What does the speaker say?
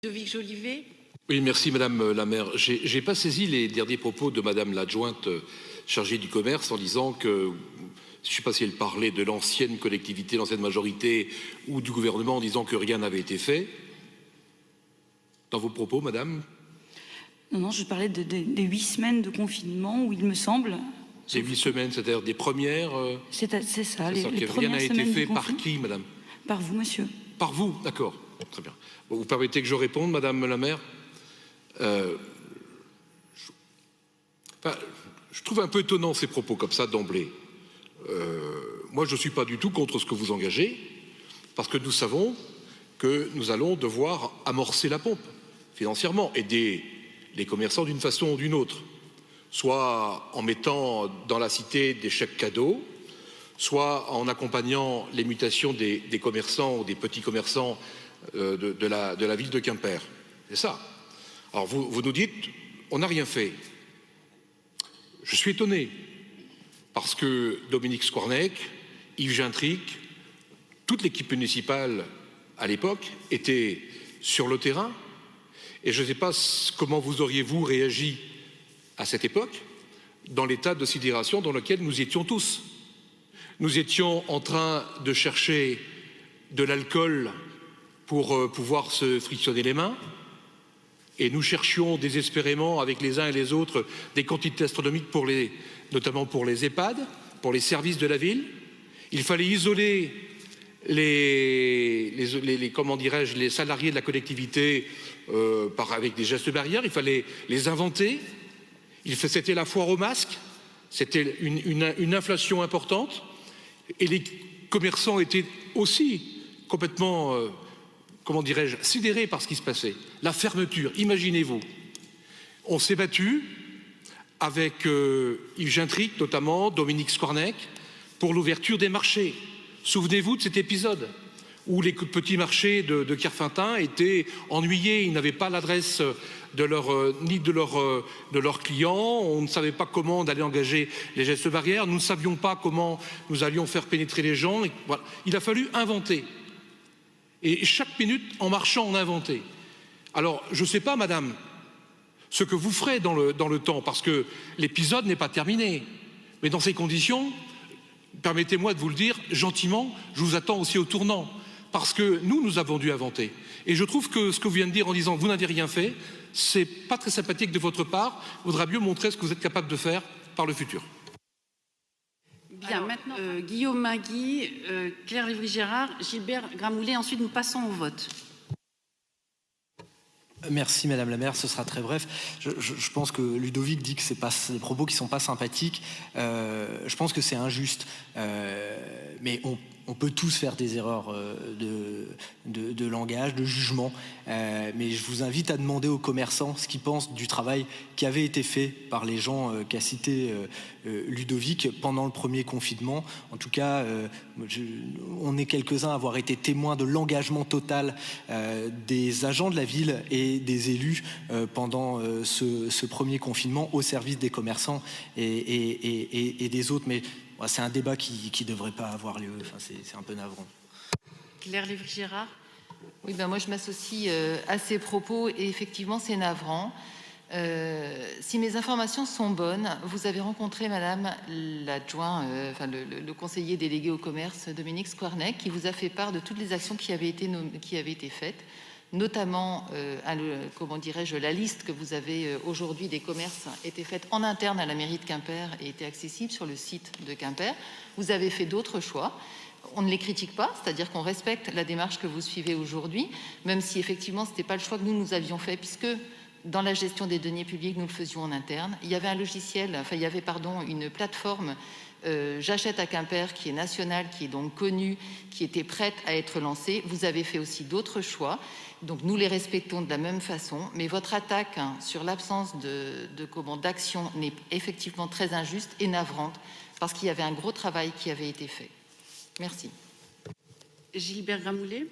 Ludovic Jolivet. Oui, merci Madame la maire. J'ai pas saisi les derniers propos de Madame l'adjointe chargée du commerce en disant que, je ne sais pas si elle parlait de l'ancienne collectivité, l'ancienne majorité ou du gouvernement en disant que rien n'avait été fait. Dans vos propos, Madame? Non, je parlais des 8 semaines de confinement où il me semble... Ces 8 semaines, c'est-à-dire des premières... C'est ça, les que premières rien n'a été semaines fait du par confinement. qui, Madame? Par vous, monsieur. Par vous, d'accord. Très bien. Bon, vous permettez que je réponde, Madame la maire? Je trouve un peu étonnant ces propos comme ça d'emblée. Moi, je ne suis pas du tout contre ce que vous engagez, parce que nous savons que nous allons devoir amorcer la pompe financièrement, aider les commerçants d'une façon ou d'une autre, soit en mettant dans la cité des chèques cadeaux, soit en accompagnant les mutations des commerçants ou des petits commerçants de la ville de Quimper. C'est ça. Alors vous nous dites, on n'a rien fait. Je suis étonné, parce que Dominique Squarnec, Yves Gintric, toute l'équipe municipale à l'époque était sur le terrain, et je ne sais pas comment vous auriez-vous réagi à cette époque, dans l'état de sidération dans lequel nous étions tous. Nous étions en train de chercher de l'alcool pour pouvoir se frictionner les mains, et nous cherchions désespérément avec les uns et les autres des quantités astronomiques notamment pour les EHPAD, pour les services de la ville. Il fallait isoler les salariés de la collectivité avec des gestes barrières, il fallait les inventer. C'était la foire aux masques, c'était une inflation importante, et les commerçants étaient aussi complètement, sidérés par ce qui se passait. La fermeture, imaginez-vous. On s'est battu avec Yves Gintric, notamment, Dominique Squarnec, pour l'ouverture des marchés. Souvenez-vous de cet épisode où les petits marchés de Kerfeunteun étaient ennuyés, ils n'avaient pas l'adresse de leurs clients, on ne savait pas comment on allait engager les gestes barrières, nous ne savions pas comment nous allions faire pénétrer les gens. Et voilà. Il a fallu inventer. Et chaque minute, en marchant, on inventait. Alors, je ne sais pas, Madame, ce que vous ferez dans le temps, parce que l'épisode n'est pas terminé. Mais dans ces conditions, permettez-moi de vous le dire gentiment, je vous attends aussi au tournant, parce que nous avons dû inventer. Et je trouve que ce que vous venez de dire en disant que vous n'avez rien fait, c'est pas très sympathique de votre part. Il vaudra mieux montrer ce que vous êtes capable de faire par le futur. Bien, alors, maintenant, Guillaume Magui, Claire Lévry-Gérard, Gilbert Gramoulet, ensuite nous passons au vote. Merci Madame la maire, ce sera très bref. Je pense que Ludovic dit que c'est des propos qui ne sont pas sympathiques. Je pense que c'est injuste. Mais on peut tous faire des erreurs de langage, de jugement. Mais je vous invite à demander aux commerçants ce qu'ils pensent du travail qui avait été fait par les gens qu'a cité Ludovic pendant le premier confinement. En tout cas, on est quelques-uns à avoir été témoins de l'engagement total des agents de la ville et des élus pendant ce premier confinement au service des commerçants et des autres. Mais c'est un débat qui ne devrait pas avoir lieu. Enfin, c'est un peu navrant. Claire Lévry-Gérard. Oui, moi je m'associe à ces propos et effectivement c'est navrant. Si mes informations sont bonnes, vous avez rencontré Madame l'adjoint, le conseiller délégué au commerce Dominique Squarnec, qui vous a fait part de toutes les actions qui avaient été faites, notamment, la liste que vous avez aujourd'hui des commerces était faite en interne à la mairie de Quimper et était accessible sur le site de Quimper. Vous avez fait d'autres choix. On ne les critique pas, c'est-à-dire qu'on respecte la démarche que vous suivez aujourd'hui, même si effectivement ce n'était pas le choix que nous avions fait, puisque dans la gestion des deniers publics, nous le faisions en interne. Il y avait une plateforme J'achète à Quimper, qui est nationale, qui est donc connue, qui était prête à être lancée. Vous avez fait aussi d'autres choix, donc nous les respectons de la même façon, mais votre attaque sur l'absence d'action n'est effectivement très injuste et navrante, parce qu'il y avait un gros travail qui avait été fait. Merci. Gilbert Gramoulet.